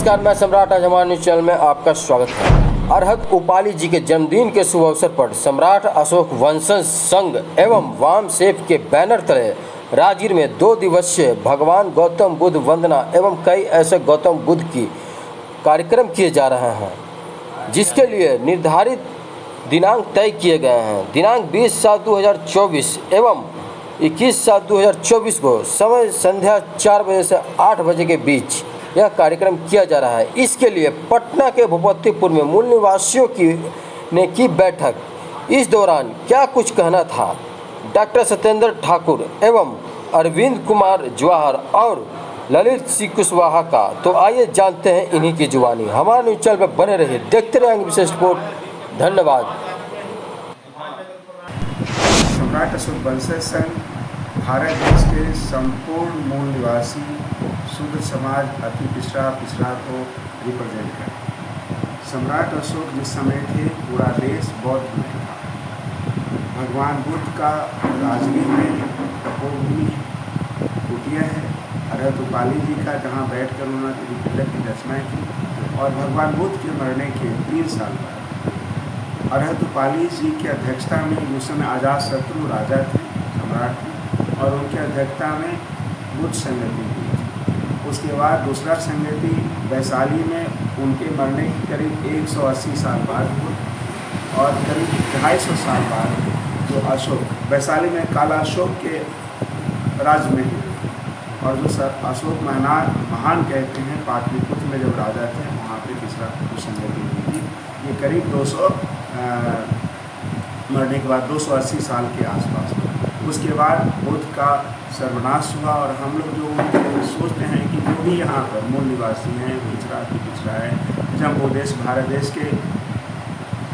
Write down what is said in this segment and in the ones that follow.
नमस्कार, मैं सम्राट। आज हमारे न्यूज चैनल में आपका स्वागत है। अरहत उपाली जी के जन्मदिन के शुभ अवसर पर सम्राट अशोक वंशज संघ एवं वाम सेफ के बैनर तले राजगीर में 2 दिवसीय भगवान गौतम बुद्ध वंदना एवं कई ऐसे गौतम बुद्ध की कार्यक्रम किए जा रहे हैं, जिसके लिए निर्धारित दिनांक तय किए गए हैं। दिनांक 20/7/2024 एवं 21/7/2024 को समय संध्या 4 बजे से 8 बजे के बीच यह कार्यक्रम किया जा रहा है। इसके लिए पटना के भूपतिपुर में मूल निवासियों की बैठक। इस दौरान क्या कुछ कहना था डॉक्टर सत्येंद्र ठाकुर एवं अरविंद कुमार जवाहर और ललित सिंह कुशवाहा का, तो आइए जानते हैं इन्हीं की जुबानी। हमारे न्यूज चैनल पर बने रहिए, देखते रहेंगे विशेष रिपोर्ट। धन्यवाद। सम्राट अशोक वंशज संघ भारत देश के संपूर्ण मूल निवासी शूद्र समाज अति पिछड़ा को रिप्रेजेंट करता। सम्राट अशोक जिस समय थे पूरा देश बौद्ध में था। भगवान बुद्ध का राजगीर में तपोभूमि कुटिया है। अरहत उपाली जी का जहाँ बैठकर उन्होंने त्रिपिटक की रचना की, और भगवान बुद्ध के मरने के 3 साल बाद अरहत उपाली जी की अध्यक्षता में उस समय अजातशत्रु राजा थे, सम्राट थे, और उनकी अध्यक्षता में बुद्ध संगति हुई। उसके बाद दूसरा संगति वैशाली में उनके मरने की करीब 180 साल बाद हुई, और करीब 250 साल बाद जो अशोक वैशाली में काला अशोक के राज में हुए, और जो अशोक महान कहते हैं पाटलिपुत्र में जब राजा थे वहाँ पे तीसरा संगति हुई थी। ये करीब 200 मरने के बाद 280 साल के आसपास। उसके बाद बुद्ध का सर्वनाश हुआ, और हम लोग जो सोचते हैं कि जो भी यहाँ पर मूल निवासी हैं, पिछड़ा है, जम्मू देश भारत देश के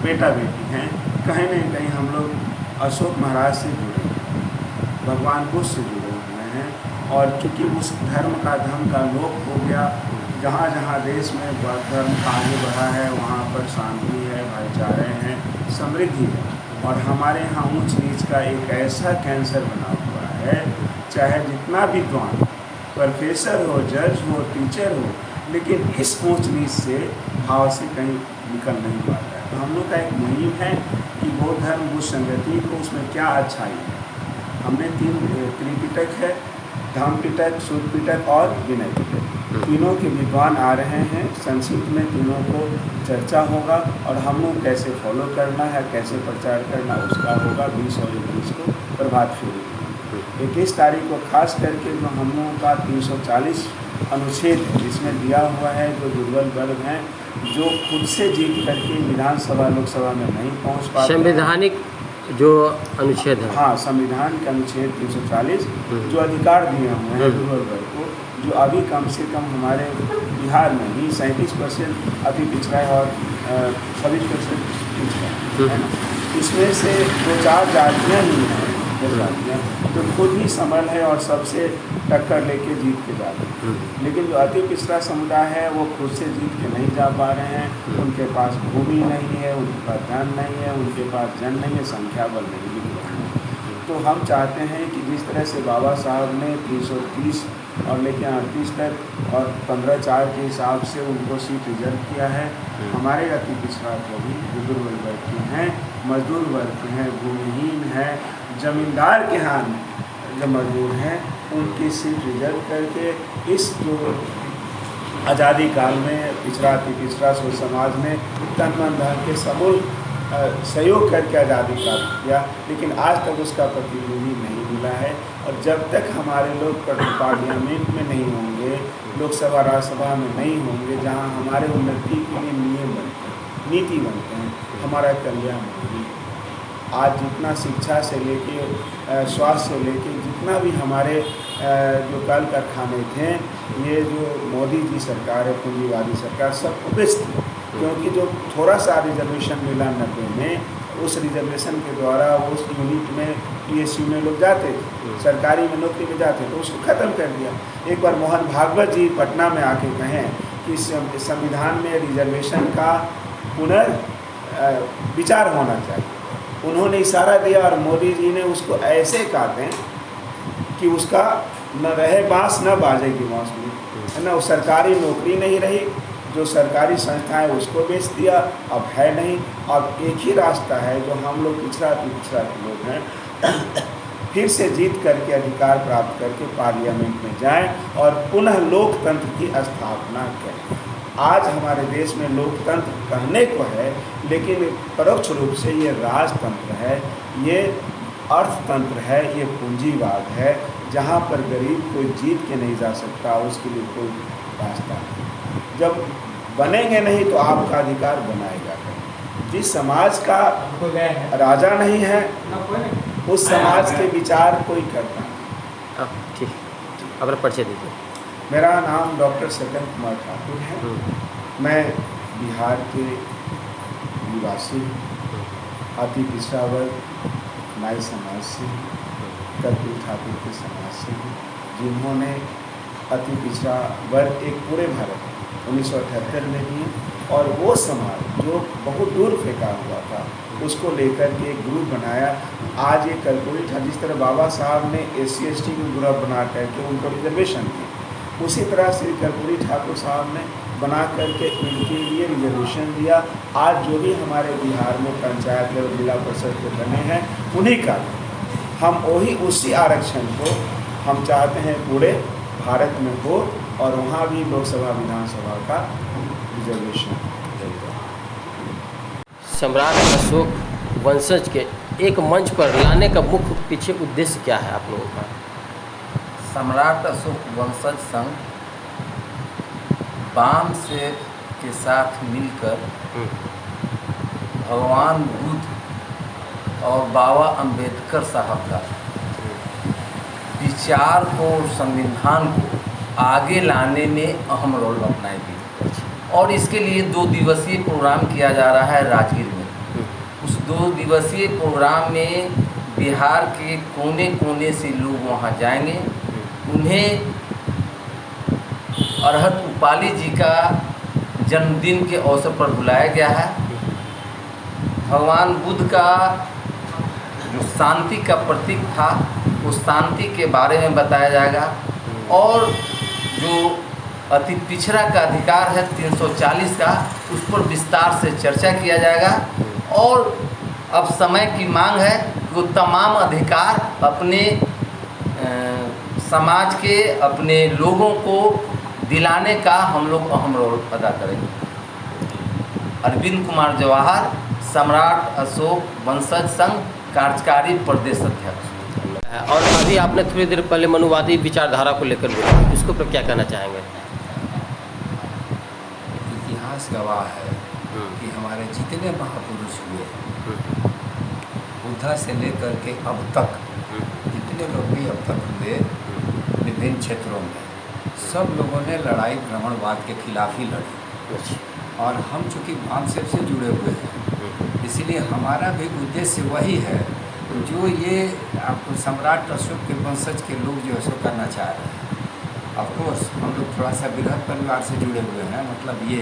बेटा बेटी हैं, कहीं न कहीं हम लोग अशोक महाराज से जुड़े हैं, भगवान बुद्ध से जुड़े हुए हैं। और चूँकि उस धर्म का लोप हो गया, जहाँ जहाँ देश में धर्म आगे बढ़ा है वहाँ पर शांति है, भाईचारे हैं, समृद्धि है। और हमारे यहाँ ऊंच नीच का एक ऐसा कैंसर बना हुआ है, चाहे जितना विद्वान प्रोफेसर हो, जज हो, टीचर हो, लेकिन इस ऊंच नीच से भाव से कहीं निकल नहीं पाता है। तो हम लोग का एक मुहिम है कि बौद्ध धर्म बुद्ध संगति को उसमें क्या अच्छाई है। हमने 3 त्रिपिटक है, धम्म पिटक, सूत्र पिटक और विनय पिटक, तीनों के विद्वान आ रहे हैं। संस्कृत में तीनों को चर्चा होगा, और हम लोग कैसे फॉलो करना है, कैसे प्रचार करना उसका होगा। 20 और 21 को प्रभात फेरी, 21 तारीख को खास करके जो हम लोगों का 340 अनुच्छेद जिसमें दिया हुआ है, जो दुर्बल वर्ग हैं, जो खुद से जीत करके विधानसभा लोकसभा में नहीं पहुँच पाते, संवैधानिक जो अनुच्छेद है, हाँ, संविधान के अनुच्छेद 340 जो अधिकार दिए हुए हैं दुर्बल वर्ग को, जो अभी कम से कम हमारे बिहार में ही 37% अति पिछड़ा है और 26% पिछड़ा है ना। इसमें से 2-4 जातियाँ ही हैं, जातियाँ तो खुद ही समल है और सबसे टक्कर लेके जीत के जा रहे हैं। लेकिन जो अति पिछड़ा समुदाय है वो खुद से जीत के नहीं जा पा रहे हैं। उनके पास भूमि नहीं है, उनके पास धन नहीं है, उनके पास जन नहीं है, संख्या बल नहीं दिख रहा है। तो हम चाहते हैं कि जिस तरह से बाबा साहब ने 330 और लेके 38 तक और 15/4 के हिसाब से उनको सीट रिजर्व किया है, हमारे अति पिछड़ा को भी दुर्बल वर्ग के हैं, मजदूर वर्ग के हैं, भूमिहीन हैं, जमींदार के यहाँ जो मजदूर हैं, उनकी सीट रिजर्व करके इस जो आज़ादी काल में पिछड़ा सो समाज में तन मन धन के समूल सहयोग करके आज़ादी प्राप्त किया। लेकिन आज तक उसका प्रतिनिधि नहीं मिला है, और जब तक हमारे लोग पार्लियामेंट में नहीं होंगे, लोकसभा राज्यसभा में नहीं होंगे, जहाँ हमारे उन्नति के लिए नियम बनते हैं, नीति बनते हैं, हमारा कल्याण होगी। आज जितना शिक्षा से लेके स्वास्थ्य से लेके जितना भी हमारे जो कल कारखाने थे, ये जो मोदी जी सरकार है, पूंजीवादी सरकार, सब बेच दी। क्योंकि जो थोड़ा सा रिजर्वेशन मिला 90 में, उस रिजर्वेशन के द्वारा उस यूनिट में PSU में लोग जाते थे, सरकारी में नौकरी में जाते, तो उसको ख़त्म कर दिया। एक बार मोहन भागवत जी पटना में आके कहें कि संविधान में रिजर्वेशन का पुनर्विचार होना चाहिए। उन्होंने इशारा दिया और मोदी जी ने उसको ऐसे काटे कि उसका न रहे बाँस न बाजेगी बाँसुरी, है ना। वो सरकारी नौकरी नहीं रही, जो सरकारी संस्थाएं उसको बेच दिया, अब है नहीं। अब एक ही रास्ता है जो हम लोग पिछड़ा के लोग हैं फिर से जीत करके अधिकार प्राप्त करके पार्लियामेंट में जाएं और पुनः लोकतंत्र की स्थापना करें। आज हमारे देश में लोकतंत्र कहने को है, लेकिन परोक्ष रूप से ये राजतंत्र है, ये अर्थतंत्र है, ये पूंजीवाद है, जहाँ पर गरीब कोई जीत के नहीं जा सकता, उसके लिए कोई रास्ता नहीं। जब बनेंगे नहीं तो आपका अधिकार बनाएगा। जिस समाज का राजा नहीं है उस समाज के विचार कोई करता नहीं। ठीक, अपना परिचय दीजिए। मेरा नाम डॉक्टर सत्यन कुमार ठाकुर है। मैं बिहार के निवासी हूँ, अति पिछड़ा वर्ग नाई समाज से हूँ, कर्पूरी ठाकुर के समाज से हूँ, जिन्होंने अति पिछड़ा वर्ग एक पूरे भारत 1978 में दिए और वो समाज जो बहुत दूर फेंका हुआ था उसको लेकर के एक ग्रुप बनाया। आज ये कर्पूरी ठाकुर, जिस तरह बाबा साहब ने SC/ST को ग्रुप बना करके उनको रिजर्वेशन दी, उसी तरह से कर्पूरी ठाकुर साहब ने बना करके इनके लिए रिजर्वेशन दिया। आज जो भी हमारे बिहार में पंचायत और जिला परिषद के बने हैं उन्हीं का हम वही उसी आरक्षण को हम चाहते हैं पूरे भारत में हो और वहाँ भी लोकसभा विधानसभा का रिजर्वेशन। सम्राट अशोक वंशज के एक मंच पर लाने का मुख्य पीछे उद्देश्य क्या है आप लोगों का? सम्राट अशोक वंशज संघ वाम सेव के साथ मिलकर भगवान बुद्ध और बाबा अंबेडकर साहब का विचार को, संविधान को आगे लाने में अहम रोल अपनाएगी और इसके लिए 2 दिवसीय प्रोग्राम किया जा रहा है राजगीर में। उस 2 दिवसीय प्रोग्राम में बिहार के कोने कोने से लोग वहां जाएंगे। उन्हें अरहत उपाली जी का जन्मदिन के अवसर पर बुलाया गया है। भगवान बुद्ध का जो शांति का प्रतीक था उस शांति के बारे में बताया जाएगा और जो अति पिछड़ा का अधिकार है 340 का, उस पर विस्तार से चर्चा किया जाएगा। और अब समय की मांग है कि वो तमाम अधिकार अपने समाज के, अपने लोगों को दिलाने का हम लोग अहम रोल अदा करेंगे। अरविंद कुमार जवाहर, सम्राट अशोक वंशज संघ कार्यकारी प्रदेश अध्यक्ष। और अभी आपने थोड़ी देर पहले मनुवादी विचारधारा को लेकर बोला, इसको पर क्या कहना चाहेंगे? इतिहास गवाह है कि हमारे जितने महापुरुष हुए, बुद्धा से लेकर के अब तक जितने लोग भी अब तक हुए विभिन्न क्षेत्रों में, सब लोगों ने लड़ाई ब्राह्मणवाद के खिलाफ ही लड़ी। और हम चूँकि वामसेव से जुड़े हुए हैं, इसलिए हमारा भी उद्देश्य वही है जो ये आपको सम्राट अशोक के वंशज के लोग जो है करना चाह रहे हैं। ऑफकोर्स हम लोग थोड़ा सा बृहद परिवार से जुड़े हुए हैं, मतलब ये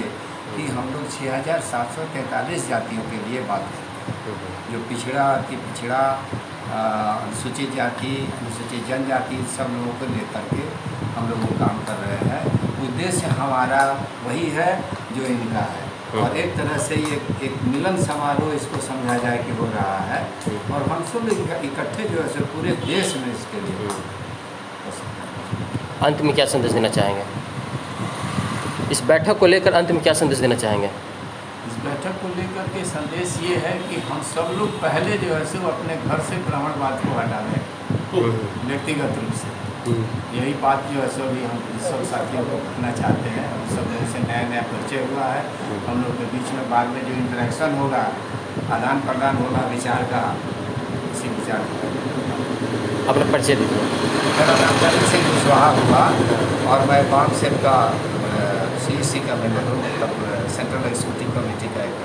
कि हम लोग 6743 जातियों के लिए बात करते हैं, जो पिछड़ा, अति पिछड़ा, अनुसूचित जाति, अनुसूचित जनजाति, सब लोगों को लेकर के हम लोग वो काम कर रहे हैं। उद्देश्य हमारा वही है जो इनका है और एक तरह से ये एक मिलन समारोह इसको समझा जाए कि हो रहा है और हम सब इकट्ठे जो है पूरे देश में इसके लिए। अंत में क्या संदेश देना चाहेंगे? इस बैठक को लेकर अंत में क्या संदेश देना चाहेंगे? इस बैठक को लेकर के संदेश ये है कि हम सब लोग पहले जो है सो अपने घर से ब्राह्मणवाद को हटा दें व्यक्तिगत रूप से। यही बात जो है सो अभी हम सब साथियों को कहना चाहते हैं। हम सब लोग से नया परिचय हुआ है, हम लोग के बीच में बाद में जो इंटरेक्शन होगा, आदान प्रदान होगा विचार का, इसी विचार का। अपना परिचय दीजिए। मेरा नाम दलित सिंह कुशवाहा हुआ और मैं वामसेव का CEC का मेंबर हूँ, मतलब सेंट्रल एग्जीक्यूटिव कमेटी का एक।